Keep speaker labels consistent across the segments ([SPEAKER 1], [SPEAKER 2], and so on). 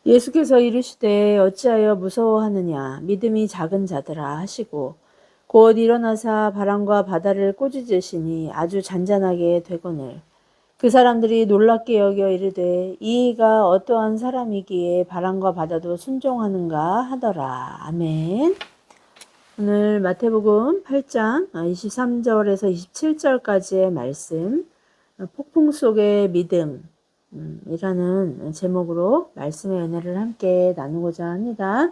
[SPEAKER 1] 예수께서 이르시되 어찌하여 무서워하느냐 믿음이 작은 자들아 하시고 곧 일어나사 바람과 바다를 꾸짖으시니 아주 잔잔하게 되거늘 그 사람들이 놀랍게 여겨 이르되 이가 어떠한 사람이기에 바람과 바다도 순종하는가 하더라. 아멘. 오늘 마태복음 8장 23절에서 27절까지의 말씀, 폭풍 속의 믿음 이라는 제목으로 말씀의 은혜를 함께 나누고자 합니다.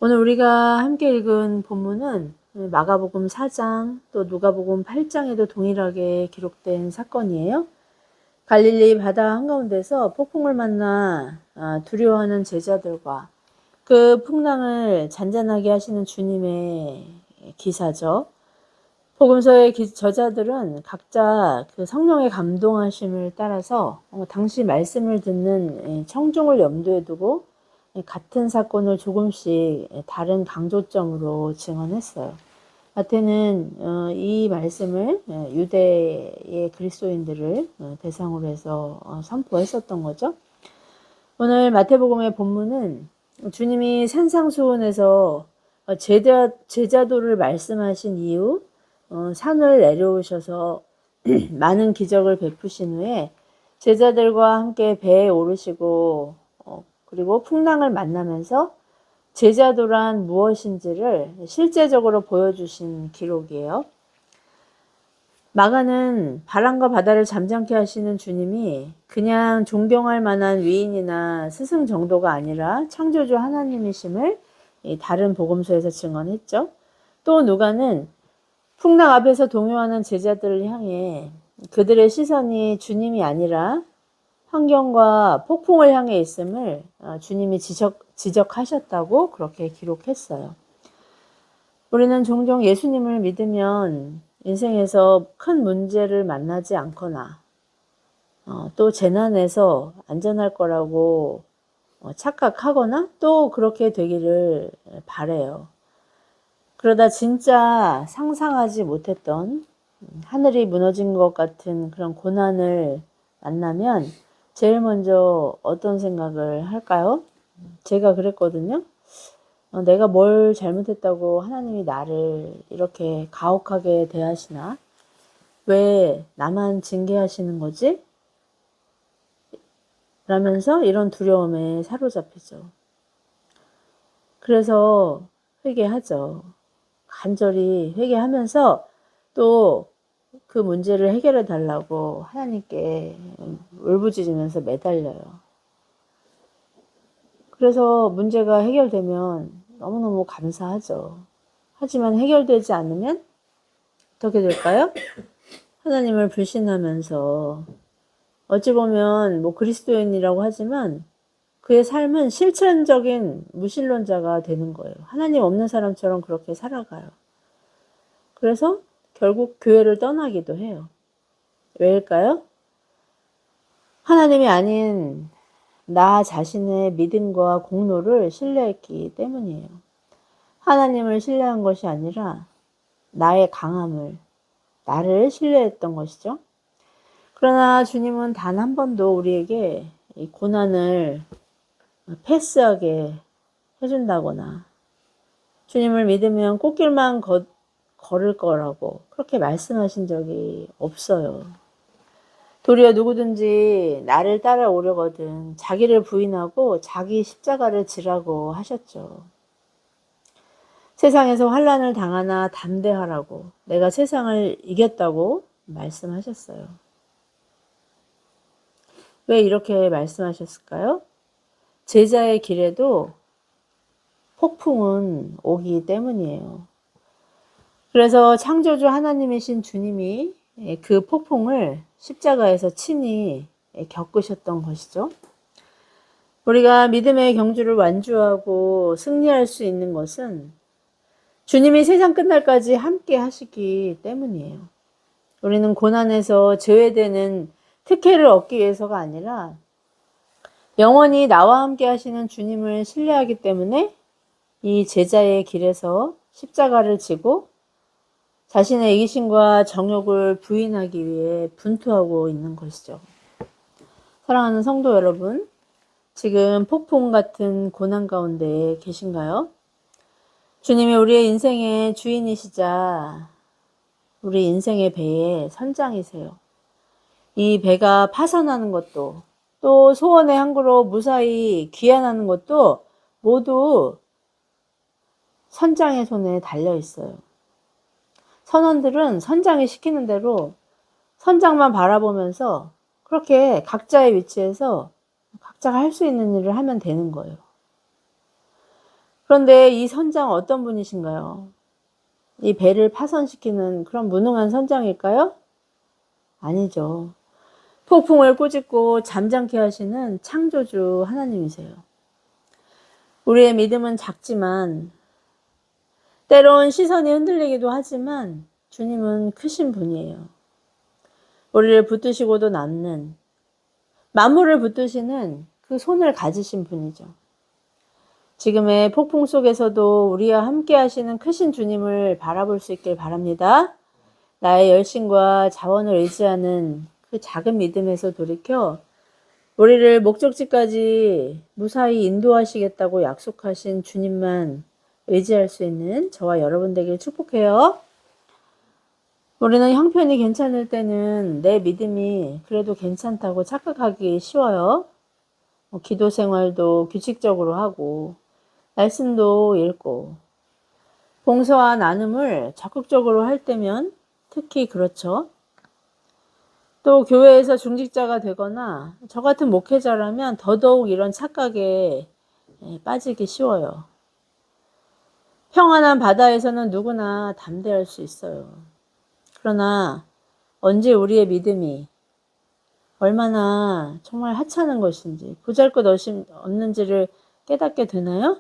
[SPEAKER 1] 오늘 우리가 함께 읽은 본문은 마가복음 4장 또 누가복음 8장에도 동일하게 기록된 사건이에요. 갈릴리 바다 한가운데서 폭풍을 만나 두려워하는 제자들과 그 풍랑을 잔잔하게 하시는 주님의 기사죠. 복음서의 저자들은 각자 그 성령의 감동하심을 따라서 당시 말씀을 듣는 청중을 염두에 두고 같은 사건을 조금씩 다른 강조점으로 증언했어요. 마태는 이 말씀을 유대의 그리스도인들을 대상으로 해서 선포했었던 거죠. 오늘 마태복음의 본문은 주님이 산상수훈에서 제자도를 말씀하신 이후 산을 내려오셔서 많은 기적을 베푸신 후에 제자들과 함께 배에 오르시고 그리고 풍랑을 만나면서 제자도란 무엇인지를 실제적으로 보여주신 기록이에요. 마가는 바람과 바다를 잠잠케 하시는 주님이 그냥 존경할 만한 위인이나 스승 정도가 아니라 창조주 하나님이심을 다른 복음서에서 증언했죠. 또 누가는 풍랑 앞에서 동요하는 제자들을 향해 그들의 시선이 주님이 아니라 환경과 폭풍을 향해 있음을 주님이 지적하셨다고 그렇게 기록했어요. 우리는 종종 예수님을 믿으면 인생에서 큰 문제를 만나지 않거나 또 재난에서 안전할 거라고 착각하거나 또 그렇게 되기를 바라요. 그러다 진짜 상상하지 못했던 하늘이 무너진 것 같은 그런 고난을 만나면 제일 먼저 어떤 생각을 할까요? 제가 그랬거든요. 내가 뭘 잘못했다고 하나님이 나를 이렇게 가혹하게 대하시나? 왜 나만 징계하시는 거지? 라면서 이런 두려움에 사로잡히죠. 그래서 회개하죠. 간절히 회개하면서 또 그 문제를 해결해 달라고 하나님께 울부짖으면서 매달려요. 그래서 문제가 해결되면 너무너무 감사하죠. 하지만 해결되지 않으면 어떻게 될까요? 하나님을 불신하면서 어찌 보면 그리스도인이라고 하지만 그의 삶은 실천적인 무신론자가 되는 거예요. 하나님 없는 사람처럼 그렇게 살아가요. 그래서 결국 교회를 떠나기도 해요. 왜일까요? 하나님이 아닌 나 자신의 믿음과 공로를 신뢰했기 때문이에요. 하나님을 신뢰한 것이 아니라 나의 강함을, 나를 신뢰했던 것이죠. 그러나 주님은 단 한 번도 우리에게 이 고난을 패스하게 해준다거나 주님을 믿으면 꽃길만 걸을 거라고 그렇게 말씀하신 적이 없어요. 도리어 누구든지 나를 따라오려거든 자기를 부인하고 자기 십자가를 지라고 하셨죠. 세상에서 환난을 당하나 담대하라고 내가 세상을 이겼다고 말씀하셨어요. 왜 이렇게 말씀하셨을까요? 제자의 길에도 폭풍은 오기 때문이에요. 그래서 창조주 하나님이신 주님이 그 폭풍을 십자가에서 친히 겪으셨던 것이죠. 우리가 믿음의 경주를 완주하고 승리할 수 있는 것은 주님이 세상 끝날까지 함께 하시기 때문이에요. 우리는 고난에서 제외되는 특혜를 얻기 위해서가 아니라 영원히 나와 함께 하시는 주님을 신뢰하기 때문에 이 제자의 길에서 십자가를 지고 자신의 이기심과 정욕을 부인하기 위해 분투하고 있는 것이죠. 사랑하는 성도 여러분, 지금 폭풍 같은 고난 가운데 계신가요? 주님이 우리의 인생의 주인이시자 우리 인생의 배의 선장이세요. 이 배가 파산하는 것도 또 소원의 항구로 무사히 귀환하는 것도 모두 선장의 손에 달려 있어요. 선원들은 선장이 시키는 대로 선장만 바라보면서 그렇게 각자의 위치에서 각자가 할 수 있는 일을 하면 되는 거예요. 그런데 이 선장 어떤 분이신가요? 이 배를 파손시키는 그런 무능한 선장일까요? 아니죠. 폭풍을 꾸짖고 잠잠케 하시는 창조주 하나님이세요. 우리의 믿음은 작지만 때론 시선이 흔들리기도 하지만 주님은 크신 분이에요. 우리를 붙드시고도 남는 만물을 붙드시는 그 손을 가지신 분이죠. 지금의 폭풍 속에서도 우리와 함께 하시는 크신 주님을 바라볼 수 있길 바랍니다. 나의 열심과 자원을 의지하는 그 작은 믿음에서 돌이켜 우리를 목적지까지 무사히 인도하시겠다고 약속하신 주님만 의지할 수 있는 저와 여러분 되길 축복해요. 우리는 형편이 괜찮을 때는 내 믿음이 그래도 괜찮다고 착각하기 쉬워요. 기도 생활도 규칙적으로 하고 말씀도 읽고 봉사와 나눔을 적극적으로 할 때면 특히 그렇죠. 또 교회에서 중직자가 되거나 저 같은 목회자라면 더더욱 이런 착각에 빠지기 쉬워요. 평안한 바다에서는 누구나 담대할 수 있어요. 그러나 언제 우리의 믿음이 얼마나 정말 하찮은 것인지 보잘것없는지를 깨닫게 되나요?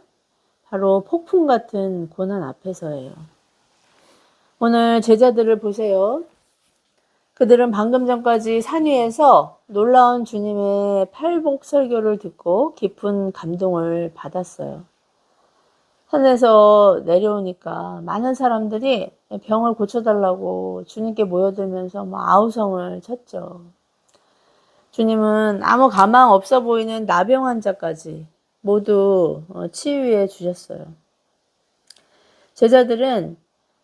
[SPEAKER 1] 바로 폭풍 같은 고난 앞에서예요. 오늘 제자들을 보세요. 그들은 방금 전까지 산 위에서 놀라운 주님의 팔복 설교를 듣고 깊은 감동을 받았어요. 산에서 내려오니까 많은 사람들이 병을 고쳐달라고 주님께 모여들면서 아우성을 쳤죠. 주님은 아무 가망 없어 보이는 나병 환자까지 모두 치유해 주셨어요. 제자들은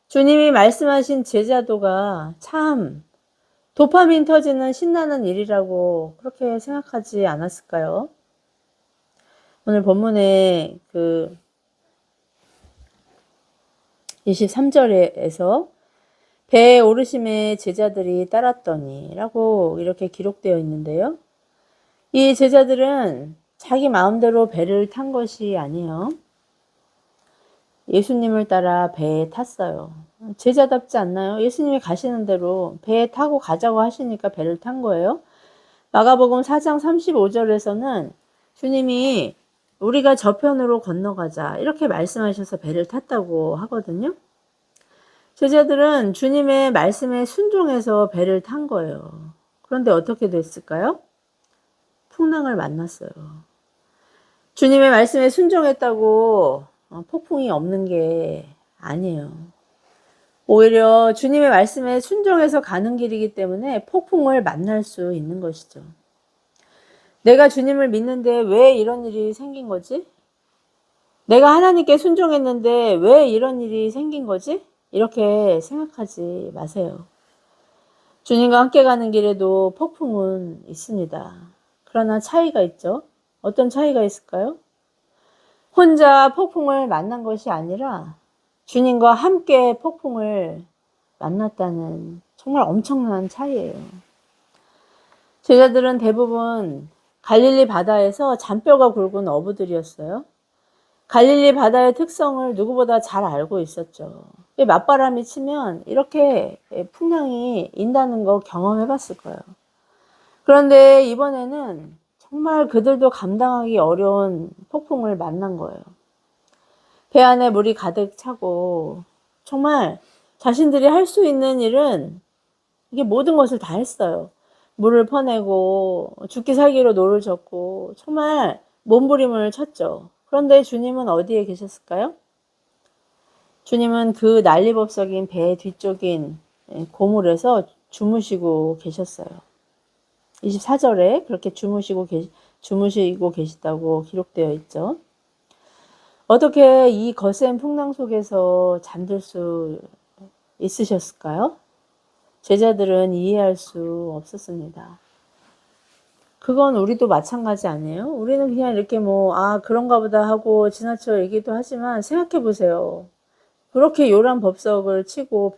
[SPEAKER 1] 주님이 말씀하신 제자도가 참 도파민 터지는 신나는 일이라고 그렇게 생각하지 않았을까요? 오늘 본문에 23절에서 배에 오르심에 제자들이 따랐더니 라고 이렇게 기록되어 있는데요. 이 제자들은 자기 마음대로 배를 탄 것이 아니에요. 예수님을 따라 배에 탔어요. 제자답지 않나요? 예수님이 가시는 대로 배에 타고 가자고 하시니까 배를 탄 거예요. 마가복음 4장 35절에서는 주님이 우리가 저편으로 건너가자 이렇게 말씀하셔서 배를 탔다고 하거든요. 제자들은 주님의 말씀에 순종해서 배를 탄 거예요. 그런데 어떻게 됐을까요? 풍랑을 만났어요. 주님의 말씀에 순종했다고 폭풍이 없는 게 아니에요. 오히려 주님의 말씀에 순종해서 가는 길이기 때문에 폭풍을 만날 수 있는 것이죠. 내가 주님을 믿는데 왜 이런 일이 생긴 거지? 내가 하나님께 순종했는데 왜 이런 일이 생긴 거지? 이렇게 생각하지 마세요. 주님과 함께 가는 길에도 폭풍은 있습니다. 그러나 차이가 있죠. 어떤 차이가 있을까요? 혼자 폭풍을 만난 것이 아니라 주님과 함께 폭풍을 만났다는 정말 엄청난 차이예요. 제자들은 대부분 갈릴리 바다에서 잔뼈가 굵은 어부들이었어요. 갈릴리 바다의 특성을 누구보다 잘 알고 있었죠. 맞바람이 치면 이렇게 풍랑이 인다는 거 경험해 봤을 거예요. 그런데 이번에는 정말 그들도 감당하기 어려운 폭풍을 만난 거예요. 배 안에 물이 가득 차고 정말 자신들이 할 수 있는 일은 이게 모든 것을 다 했어요. 물을 퍼내고 죽기 살기로 노를 젓고 정말 몸부림을 쳤죠. 그런데 주님은 어디에 계셨을까요? 주님은 그 난리법석인 배 뒤쪽인 고물에서 주무시고 계셨어요. 24절에 그렇게 주무시고 계시다고 기록되어 있죠. 어떻게 이 거센 풍랑 속에서 잠들 수 있으셨을까요? 제자들은 이해할 수 없었습니다. 그건 우리도 마찬가지 아니에요? 우리는 그냥 이렇게 그런가 보다 하고 지나쳐 얘기도 하지만 생각해 보세요. 그렇게 요란 법석을 치고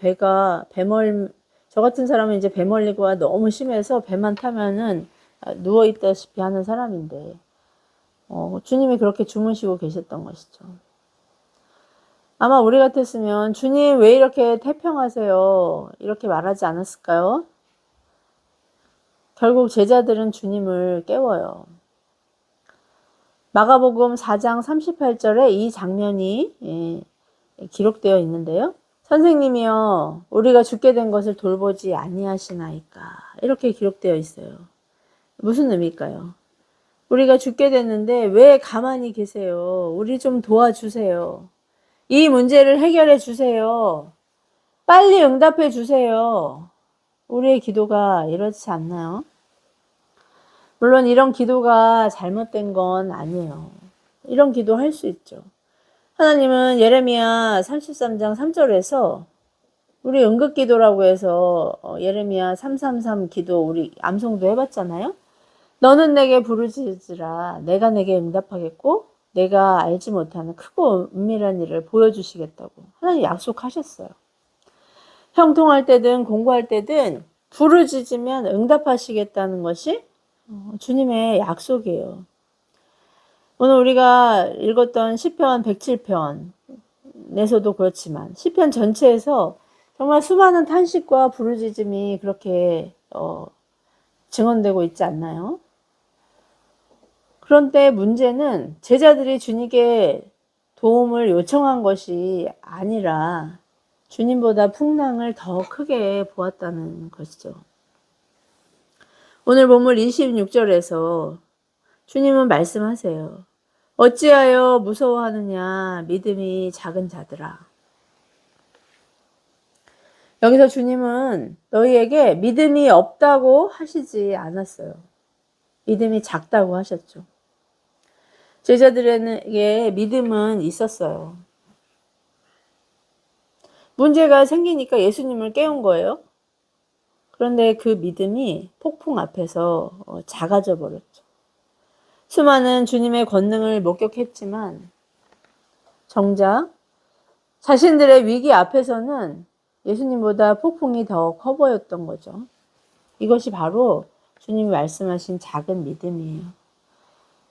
[SPEAKER 1] 저 같은 사람은 이제 배멀리가 너무 심해서 배만 타면은 누워있다시피 하는 사람인데, 주님이 그렇게 주무시고 계셨던 것이죠. 아마 우리 같았으면 주님 왜 이렇게 태평하세요? 이렇게 말하지 않았을까요? 결국 제자들은 주님을 깨워요. 마가복음 4장 38절에 이 장면이 기록되어 있는데요. 선생님이여 우리가 죽게 된 것을 돌보지 아니하시나이까, 이렇게 기록되어 있어요. 무슨 의미일까요? 우리가 죽게 됐는데 왜 가만히 계세요? 우리 좀 도와주세요. 이 문제를 해결해 주세요. 빨리 응답해 주세요. 우리의 기도가 이렇지 않나요? 물론 이런 기도가 잘못된 건 아니에요. 이런 기도 할 수 있죠. 하나님은 예레미야 33장 3절에서 우리 응급기도라고 해서 예레미야 333 기도 우리 암송도 해봤잖아요. 너는 내게 부르짖으라 내가 내게 응답하겠고 내가 알지 못하는 크고 은밀한 일을 보여주시겠다고 하나님 약속하셨어요. 형통할 때든 공부할 때든 부르짖으면 응답하시겠다는 것이 주님의 약속이에요. 오늘 우리가 읽었던 시편 107편에서도 그렇지만 시편 전체에서 정말 수많은 탄식과 부르짖음이 그렇게 증언되고 있지 않나요? 그런데 문제는 제자들이 주님께 도움을 요청한 것이 아니라 주님보다 풍랑을 더 크게 보았다는 것이죠. 오늘 본문 26절에서 주님은 말씀하세요. 어찌하여 무서워하느냐 믿음이 작은 자들아. 여기서 주님은 너희에게 믿음이 없다고 하시지 않았어요. 믿음이 작다고 하셨죠. 제자들에게 믿음은 있었어요. 문제가 생기니까 예수님을 깨운 거예요. 그런데 그 믿음이 폭풍 앞에서 작아져 버렸죠. 수많은 주님의 권능을 목격했지만 정작 자신들의 위기 앞에서는 예수님보다 폭풍이 더 커 보였던 거죠. 이것이 바로 주님이 말씀하신 작은 믿음이에요.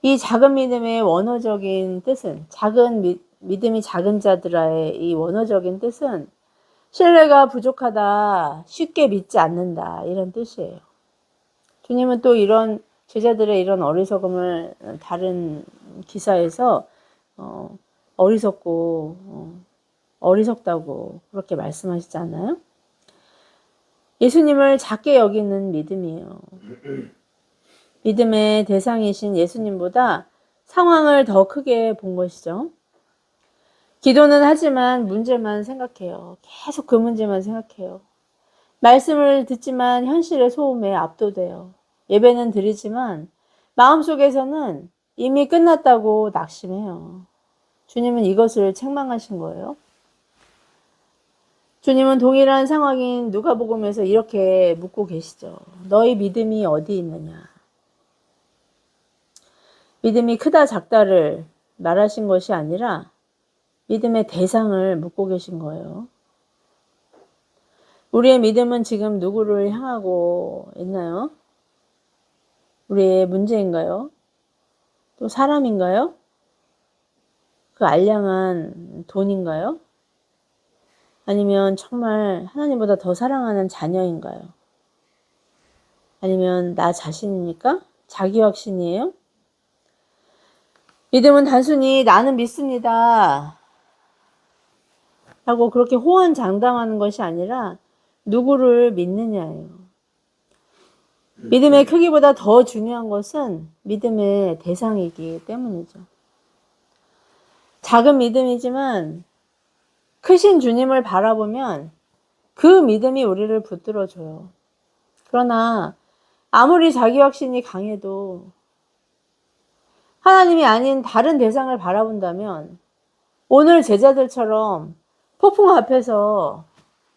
[SPEAKER 1] 이 작은 믿음의 원어적인 뜻은 믿음이 작은 자들의 이 원어적인 뜻은 신뢰가 부족하다, 쉽게 믿지 않는다 이런 뜻이에요. 주님은 또 이런 제자들의 이런 어리석음을 다른 기사에서 어리석다고 그렇게 말씀하시지 않나요? 예수님을 작게 여기는 믿음이에요. 믿음의 대상이신 예수님보다 상황을 더 크게 본 것이죠. 기도는 하지만 문제만 생각해요. 계속 그 문제만 생각해요. 말씀을 듣지만 현실의 소음에 압도돼요. 예배는 드리지만 마음속에서는 이미 끝났다고 낙심해요. 주님은 이것을 책망하신 거예요. 주님은 동일한 상황인 누가복음에서 이렇게 묻고 계시죠. 너희 믿음이 어디 있느냐? 믿음이 크다 작다를 말하신 것이 아니라 믿음의 대상을 묻고 계신 거예요. 우리의 믿음은 지금 누구를 향하고 있나요? 우리의 문제인가요? 또 사람인가요? 그 알량한 돈인가요? 아니면 정말 하나님보다 더 사랑하는 자녀인가요? 아니면 나 자신입니까? 자기 확신이에요? 믿음은 단순히 나는 믿습니다 라고 그렇게 호언장담하는 것이 아니라 누구를 믿느냐예요. 믿음의 크기보다 더 중요한 것은 믿음의 대상이기 때문이죠. 작은 믿음이지만 크신 주님을 바라보면 그 믿음이 우리를 붙들어줘요. 그러나 아무리 자기 확신이 강해도 하나님이 아닌 다른 대상을 바라본다면 오늘 제자들처럼 폭풍 앞에서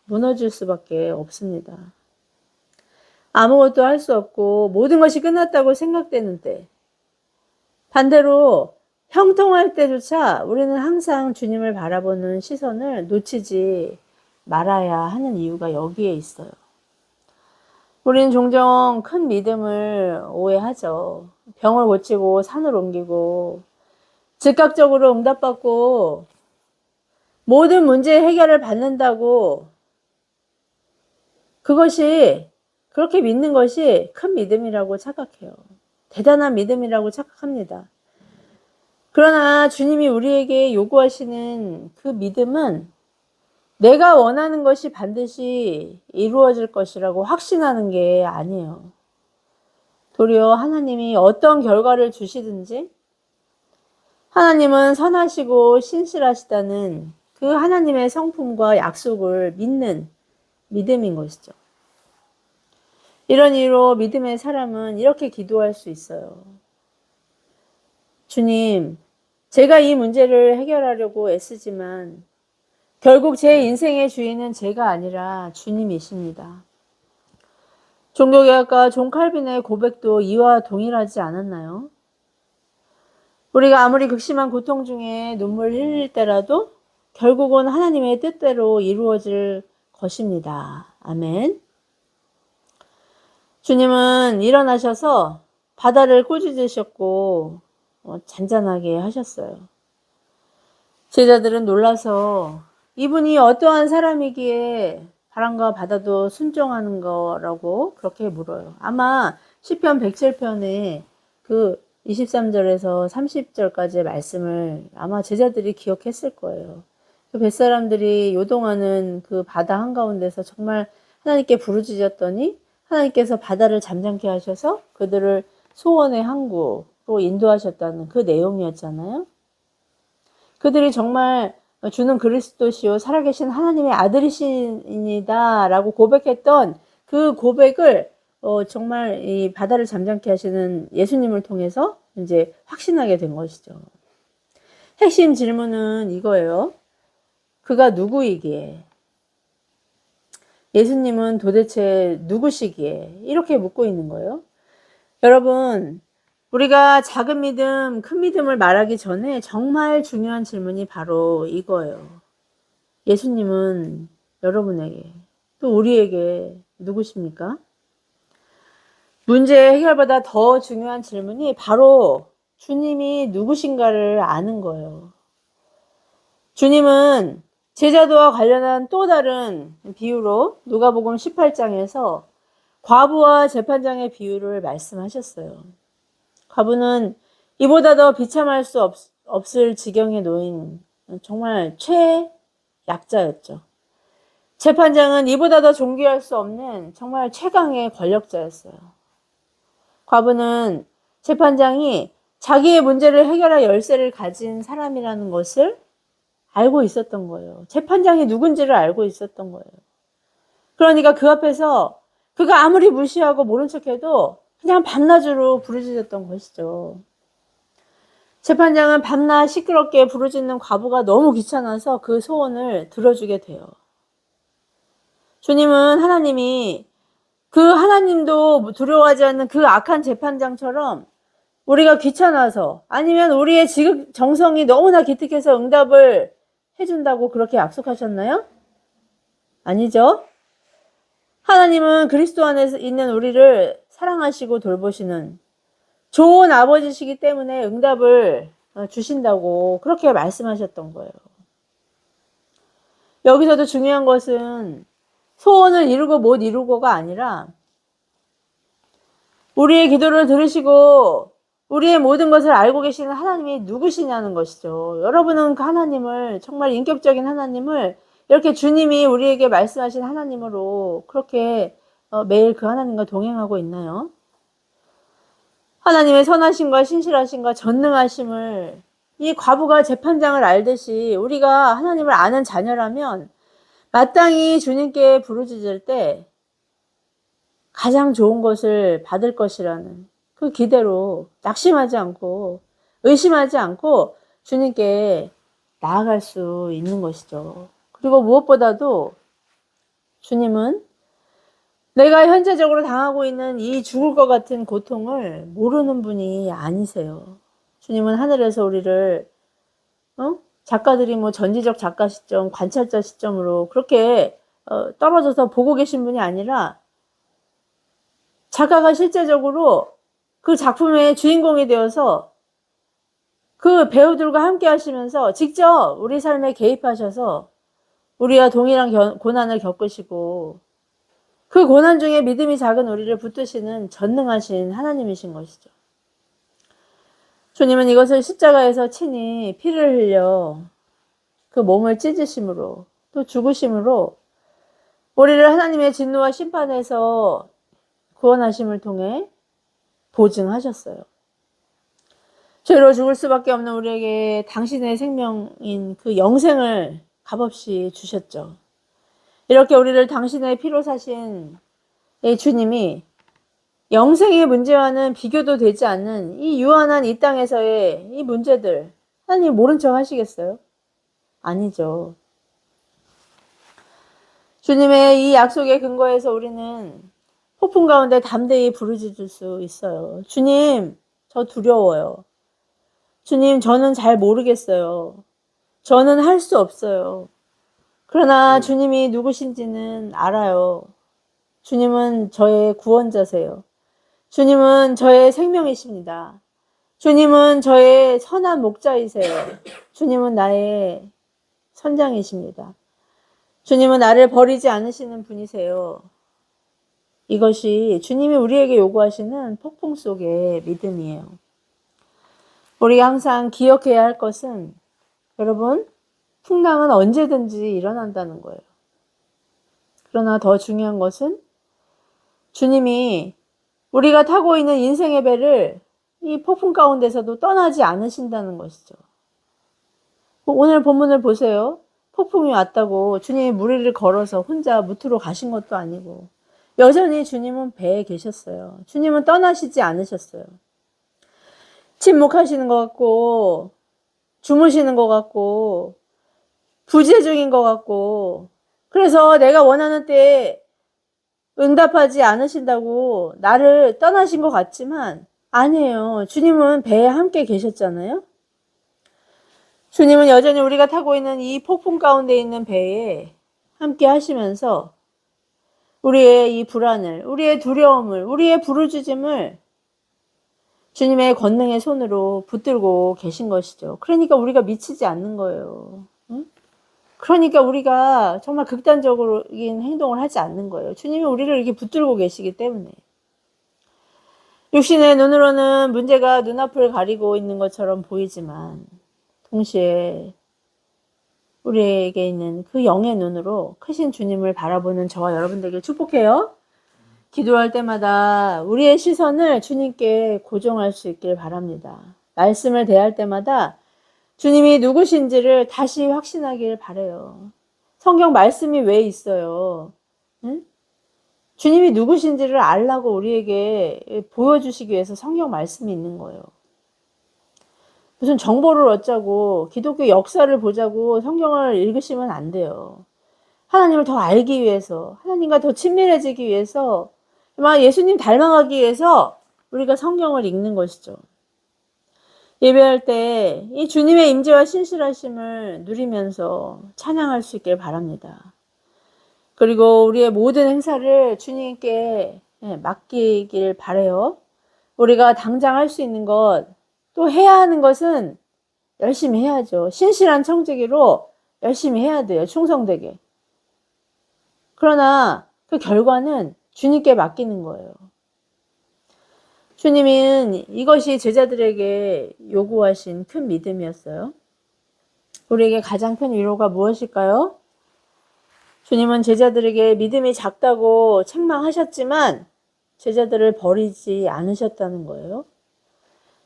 [SPEAKER 1] 무너질 수밖에 없습니다. 아무것도 할 수 없고 모든 것이 끝났다고 생각되는 때, 반대로 형통할 때조차 우리는 항상 주님을 바라보는 시선을 놓치지 말아야 하는 이유가 여기에 있어요. 우리는 종종 큰 믿음을 오해하죠. 병을 고치고 산을 옮기고 즉각적으로 응답받고 모든 문제 해결을 받는다고 그것이 그렇게 믿는 것이 큰 믿음이라고 착각해요. 대단한 믿음이라고 착각합니다. 그러나 주님이 우리에게 요구하시는 그 믿음은 내가 원하는 것이 반드시 이루어질 것이라고 확신하는 게 아니에요. 도리어 하나님이 어떤 결과를 주시든지 하나님은 선하시고 신실하시다는 그 하나님의 성품과 약속을 믿는 믿음인 것이죠. 이런 이유로 믿음의 사람은 이렇게 기도할 수 있어요. 주님, 제가 이 문제를 해결하려고 애쓰지만 결국 제 인생의 주인은 제가 아니라 주님이십니다. 종교개혁가 존 칼빈의 고백도 이와 동일하지 않았나요? 우리가 아무리 극심한 고통 중에 눈물 흘릴 때라도 결국은 하나님의 뜻대로 이루어질 것입니다. 아멘. 주님은 일어나셔서 바다를 꾸짖으셨고 잔잔하게 하셨어요. 제자들은 놀라서 이분이 어떠한 사람이기에 바람과 바다도 순종하는 거라고 그렇게 물어요. 아마 시편 107편에 그 23절에서 30절까지의 말씀을 아마 제자들이 기억했을 거예요. 그 뱃사람들이 요동하는 그 바다 한가운데서 정말 하나님께 부르짖었더니 하나님께서 바다를 잠잠케 하셔서 그들을 소원의 항구로 인도하셨다는 그 내용이었잖아요. 그들이 정말 주는 그리스도시요 살아계신 하나님의 아들이시니다 라고 고백했던 그 고백을 정말 이 바다를 잠잠케 하시는 예수님을 통해서 이제 확신하게 된 것이죠. 핵심 질문은 이거예요. 그가 누구이기에? 예수님은 도대체 누구시기에? 이렇게 묻고 있는 거예요. 여러분, 우리가 작은 믿음, 큰 믿음을 말하기 전에 정말 중요한 질문이 바로 이거예요. 예수님은 여러분에게, 또 우리에게 누구십니까? 문제 해결보다 더 중요한 질문이 바로 주님이 누구신가를 아는 거예요. 주님은 제자도와 관련한 또 다른 비유로 누가복음 18장에서 과부와 재판장의 비유를 말씀하셨어요. 과부는 이보다 더 비참할 수 없을 지경에 놓인 정말 최약자였죠. 재판장은 이보다 더 존귀할 수 없는 정말 최강의 권력자였어요. 과부는 재판장이 자기의 문제를 해결할 열쇠를 가진 사람이라는 것을 알고 있었던 거예요. 재판장이 누군지를 알고 있었던 거예요. 그러니까 그 앞에서 그가 아무리 무시하고 모른 척해도 그냥 밤낮으로 부르짖었던 것이죠. 재판장은 밤낮 시끄럽게 부르짖는 과부가 너무 귀찮아서 그 소원을 들어주게 돼요. 주님은 하나님이 그 하나님도 두려워하지 않는 그 악한 재판장처럼 우리가 귀찮아서 아니면 우리의 지극 정성이 너무나 기특해서 응답을 해준다고 그렇게 약속하셨나요? 아니죠. 하나님은 그리스도 안에 있는 우리를 사랑하시고 돌보시는 좋은 아버지시기 때문에 응답을 주신다고 그렇게 말씀하셨던 거예요. 여기서도 중요한 것은 소원을 이루고 못 이루고가 아니라 우리의 기도를 들으시고 우리의 모든 것을 알고 계시는 하나님이 누구시냐는 것이죠. 여러분은 그 하나님을, 정말 인격적인 하나님을 이렇게 주님이 우리에게 말씀하신 하나님으로 그렇게 매일 그 하나님과 동행하고 있나요? 하나님의 선하심과 신실하심과 전능하심을 이 과부가 재판장을 알듯이 우리가 하나님을 아는 자녀라면 마땅히 주님께 부르짖을 때 가장 좋은 것을 받을 것이라는 그 기대로 낙심하지 않고 의심하지 않고 주님께 나아갈 수 있는 것이죠. 그리고 무엇보다도 주님은 내가 현재적으로 당하고 있는 이 죽을 것 같은 고통을 모르는 분이 아니세요. 주님은 하늘에서 우리를 작가들이 뭐 전지적 작가 시점, 관찰자 시점으로 그렇게 떨어져서 보고 계신 분이 아니라 작가가 실제적으로 그 작품의 주인공이 되어서 그 배우들과 함께 하시면서 직접 우리 삶에 개입하셔서 우리와 동일한 고난을 겪으시고 그 고난 중에 믿음이 작은 우리를 붙드시는 전능하신 하나님이신 것이죠. 주님은 이것을 십자가에서 친히 피를 흘려 그 몸을 찢으심으로 또 죽으심으로 우리를 하나님의 진노와 심판에서 구원하심을 통해 보증하셨어요. 죄로 죽을 수밖에 없는 우리에게 당신의 생명인 그 영생을 값없이 주셨죠. 이렇게 우리를 당신의 피로 사신 이 주님이 영생의 문제와는 비교도 되지 않는 이 유한한 이 땅에서의 이 문제들 하나님 모른 척 하시겠어요? 아니죠. 주님의 이 약속에 근거해서 우리는 폭풍 가운데 담대히 부르짖을 수 있어요. 주님, 저 두려워요. 주님, 저는 잘 모르겠어요. 저는 할 수 없어요. 그러나 주님이 누구신지는 알아요. 주님은 저의 구원자세요. 주님은 저의 생명이십니다. 주님은 저의 선한 목자이세요. 주님은 나의 선장이십니다. 주님은 나를 버리지 않으시는 분이세요. 이것이 주님이 우리에게 요구하시는 폭풍 속의 믿음이에요. 우리가 항상 기억해야 할 것은 여러분, 풍랑은 언제든지 일어난다는 거예요. 그러나 더 중요한 것은 주님이 우리가 타고 있는 인생의 배를 이 폭풍 가운데서도 떠나지 않으신다는 것이죠. 오늘 본문을 보세요. 폭풍이 왔다고 주님이 무리를 걸어서 혼자 무트로 가신 것도 아니고 여전히 주님은 배에 계셨어요. 주님은 떠나시지 않으셨어요. 침묵하시는 것 같고 주무시는 것 같고 부재중인 것 같고 그래서 내가 원하는 때에 응답하지 않으신다고 나를 떠나신 것 같지만 아니에요. 주님은 배에 함께 계셨잖아요. 주님은 여전히 우리가 타고 있는 이 폭풍 가운데 있는 배에 함께 하시면서 우리의 이 불안을, 우리의 두려움을, 우리의 부르짖음을 주님의 권능의 손으로 붙들고 계신 것이죠. 그러니까 우리가 미치지 않는 거예요. 응? 그러니까 우리가 정말 극단적인 행동을 하지 않는 거예요. 주님이 우리를 이렇게 붙들고 계시기 때문에. 육신의 눈으로는 문제가 눈앞을 가리고 있는 것처럼 보이지만 동시에 우리에게 있는 그 영의 눈으로 크신 주님을 바라보는 저와 여러분들에게 축복해요. 기도할 때마다 우리의 시선을 주님께 고정할 수 있길 바랍니다. 말씀을 대할 때마다 주님이 누구신지를 다시 확신하길 바라요. 성경 말씀이 왜 있어요? 응? 주님이 누구신지를 알라고 우리에게 보여주시기 위해서 성경 말씀이 있는 거예요. 무슨 정보를 얻자고 기독교 역사를 보자고 성경을 읽으시면 안 돼요. 하나님을 더 알기 위해서, 하나님과 더 친밀해지기 위해서, 막 예수님 닮아가기 위해서 우리가 성경을 읽는 것이죠. 예배할 때 이 주님의 임재와 신실하심을 누리면서 찬양할 수 있길 바랍니다. 그리고 우리의 모든 행사를 주님께 맡기길 바라요. 우리가 당장 할 수 있는 것, 또 해야 하는 것은 열심히 해야죠. 신실한 청지기로 열심히 해야 돼요. 충성되게. 그러나 그 결과는 주님께 맡기는 거예요. 주님은 이것이 제자들에게 요구하신 큰 믿음이었어요. 우리에게 가장 큰 위로가 무엇일까요? 주님은 제자들에게 믿음이 작다고 책망하셨지만 제자들을 버리지 않으셨다는 거예요.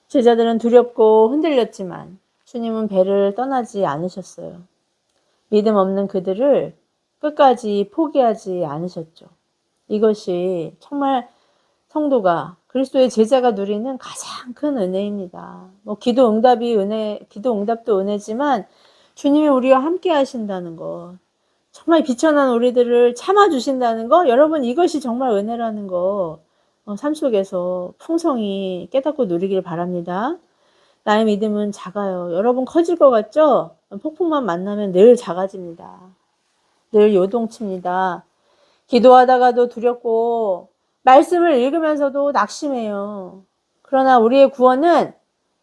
[SPEAKER 1] 제자들은 두렵고 흔들렸지만 주님은 배를 떠나지 않으셨어요. 믿음 없는 그들을 끝까지 포기하지 않으셨죠. 이것이 정말 성도가 그리스도의 제자가 누리는 가장 큰 은혜입니다. 뭐 기도 응답도 은혜지만 주님이 우리와 함께 하신다는 것, 정말 비천한 우리들을 참아주신다는 거, 여러분 이것이 정말 은혜라는 거 삶 속에서 풍성히 깨닫고 누리길 바랍니다. 나의 믿음은 작아요. 여러분 커질 것 같죠? 폭풍만 만나면 늘 작아집니다. 늘 요동칩니다. 기도하다가도 두렵고 말씀을 읽으면서도 낙심해요. 그러나 우리의 구원은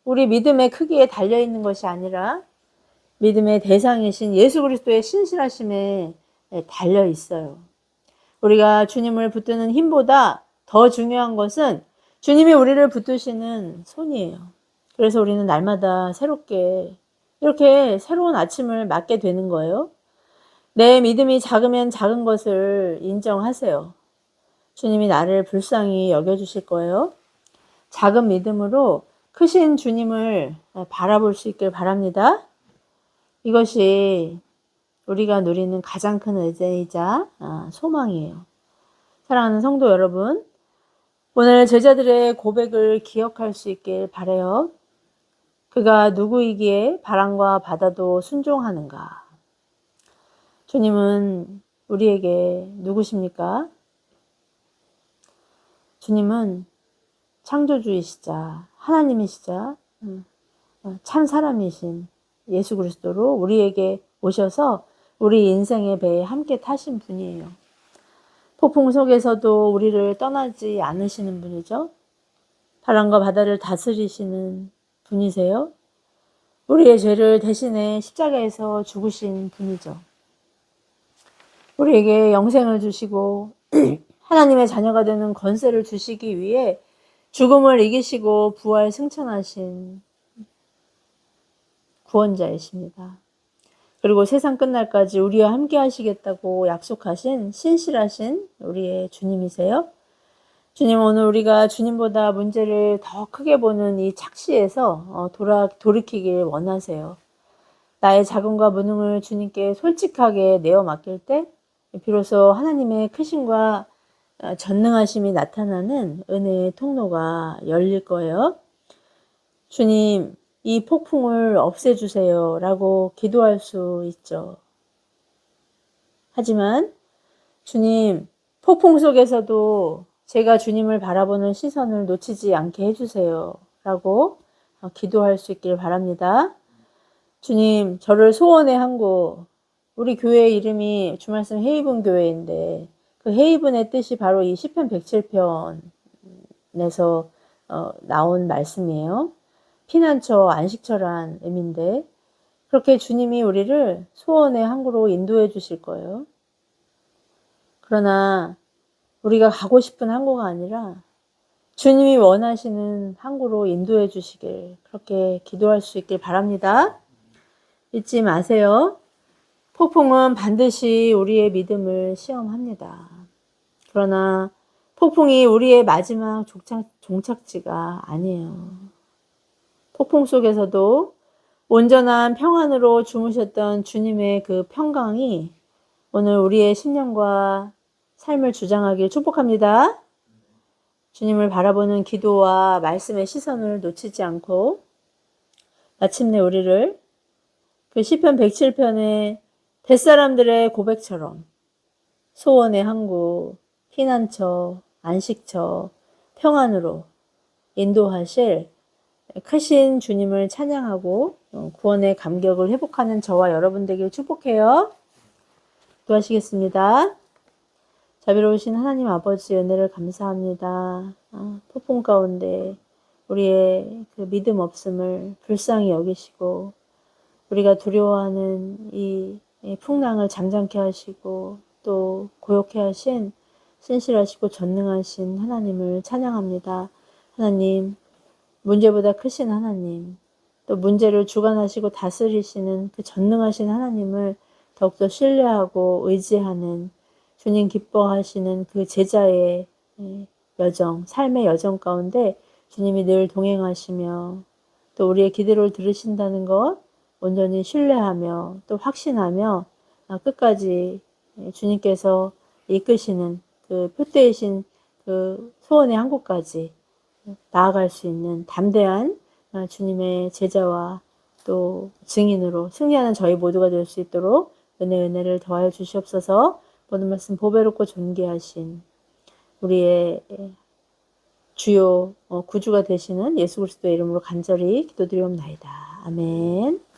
[SPEAKER 1] 우리 믿음의 크기에 달려있는 것이 아니라 믿음의 대상이신 예수 그리스도의 신실하심에 달려 있어요. 우리가 주님을 붙드는 힘보다 더 중요한 것은 주님이 우리를 붙드시는 손이에요. 그래서 우리는 날마다 새롭게 이렇게 새로운 아침을 맞게 되는 거예요. 내 믿음이 작으면 작은 것을 인정하세요. 주님이 나를 불쌍히 여겨주실 거예요. 작은 믿음으로 크신 주님을 바라볼 수 있길 바랍니다. 이것이 우리가 누리는 가장 큰 의제이자 소망이에요. 사랑하는 성도 여러분, 오늘 제자들의 고백을 기억할 수 있길 바라요. 그가 누구이기에 바람과 바다도 순종하는가? 주님은 우리에게 누구십니까? 주님은 창조주이시자 하나님이시자 참 사람이신 예수 그리스도로 우리에게 오셔서 우리 인생의 배에 함께 타신 분이에요. 폭풍 속에서도 우리를 떠나지 않으시는 분이죠. 바람과 바다를 다스리시는 분이세요. 우리의 죄를 대신해 십자가에서 죽으신 분이죠. 우리에게 영생을 주시고 하나님의 자녀가 되는 권세를 주시기 위해 죽음을 이기시고 부활 승천하신 구원자이십니다. 그리고 세상 끝날까지 우리와 함께 하시겠다고 약속하신 신실하신 우리의 주님이세요. 주님은 오늘 우리가 주님보다 문제를 더 크게 보는 이 착시에서 돌이키길 원하세요. 나의 자금과 무능을 주님께 솔직하게 내어 맡길 때 비로소 하나님의 크심과 전능하심이 나타나는 은혜의 통로가 열릴 거예요. 주님, 이 폭풍을 없애주세요 라고 기도할 수 있죠. 하지만 주님, 폭풍 속에서도 제가 주님을 바라보는 시선을 놓치지 않게 해주세요 라고 기도할 수 있길 바랍니다. 주님, 저를 소원의 항구, 우리 교회 이름이 주말씀 헤이븐 교회인데 그 헤이븐의 뜻이 바로 이 시편 107편에서 나온 말씀이에요. 피난처, 안식처란 의미인데 그렇게 주님이 우리를 소원의 항구로 인도해 주실 거예요. 그러나 우리가 가고 싶은 항구가 아니라 주님이 원하시는 항구로 인도해 주시길 그렇게 기도할 수 있길 바랍니다. 잊지 마세요. 폭풍은 반드시 우리의 믿음을 시험합니다. 그러나 폭풍이 우리의 마지막 종착지가 아니에요. 폭풍 속에서도 온전한 평안으로 주무셨던 주님의 그 평강이 오늘 우리의 심령과 삶을 주장하길 축복합니다. 주님을 바라보는 기도와 말씀의 시선을 놓치지 않고 마침내 우리를 그 시편 107편의 뱃사람들의 고백처럼 소원의 항구, 피난처, 안식처, 평안으로 인도하실 크신 주님을 찬양하고 구원의 감격을 회복하는 저와 여러분 되길 축복해요. 기도하시겠습니다. 자비로우신 하나님 아버지 은혜를 감사합니다. 폭풍 가운데 우리의 그 믿음 없음을 불쌍히 여기시고 우리가 두려워하는 이 풍랑을 잠잠케 하시고 또 고요케 하신 신실하시고 전능하신 하나님을 찬양합니다. 하나님, 문제보다 크신 하나님, 또 문제를 주관하시고 다스리시는 그 전능하신 하나님을 더욱더 신뢰하고 의지하는 주님 기뻐하시는 그 제자의 여정, 삶의 여정 가운데 주님이 늘 동행하시며 또 우리의 기도를 들으신다는 것 온전히 신뢰하며 또 확신하며 끝까지 주님께서 이끄시는 그 표대이신 그 소원의 항구까지 나아갈 수 있는 담대한 주님의 제자와 또 증인으로 승리하는 저희 모두가 될 수 있도록 은혜를 더하여 주시옵소서. 모든 말씀 보배롭고 존귀하신 우리의 주요 구주가 되시는 예수 그리스도의 이름으로 간절히 기도드리옵나이다. 아멘.